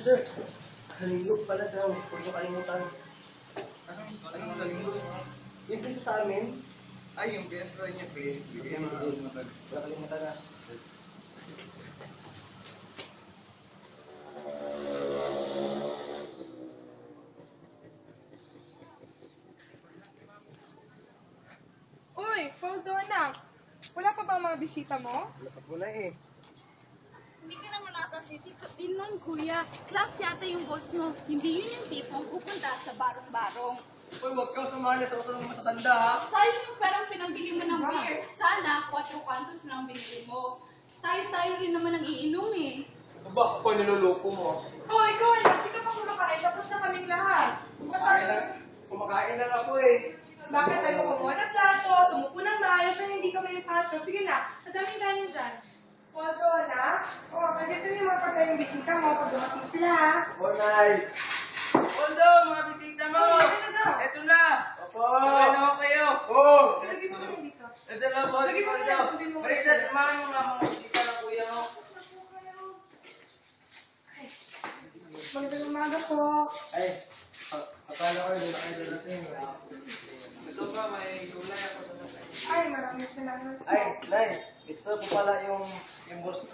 Sir, halilo pala sir. Huwag niyo kalimutan. Anong sa linggo? Yung pisa sa amin. Ay, yung pyesa sa inyo. Sige, bigay mo sa kalimutan. Huwag kalimutan na. Uy, hold on na. Wala pa ba ang mga bisita mo? Wala pa po na eh. Hindi ka naman ata sisikot din nun, kuya. Class yata yung boss mo. Hindi yun yung tipong pupunta sa barong-barong. Uy, huwag kang sumali sa usalang matatanda, ha? Sayang yung perang pinambili mo ng beer. Sana, 4 kantos na ang binili mo. Tayo-tayo rin naman ang iinom eh. Ano ba? Ako niluluko mo. Oh, ikaw anak, hindi ka pa kumakain. Tapos na kaming lahat. Kumakain lang ako eh. Bakit tayo kumuha ng plato, tumupo ng maayos na hindi ka may patso? Sige na, sa daming kanin dyan. Hold on na. Oh, nandito na yung mga pagkayong bisita mo pag dumating sila ha. Bonay! Pondo, mga bisita mo! Oh, ito na daw. Eto na! Opo! Okay na ako kayo! Lagi mo kami dito. Ito lang po, Lagi mo dito. na, sundin mo. Marisa, samahan mo nga mga bisita ng kuya mo. Magandang umaga po. Ay, akala ko hindi na kayo dalasin. Ito ba, may gulay ako na sa inyo. Ay, maraming salamat po. Ay, Nay, ito po pala yung boss ko.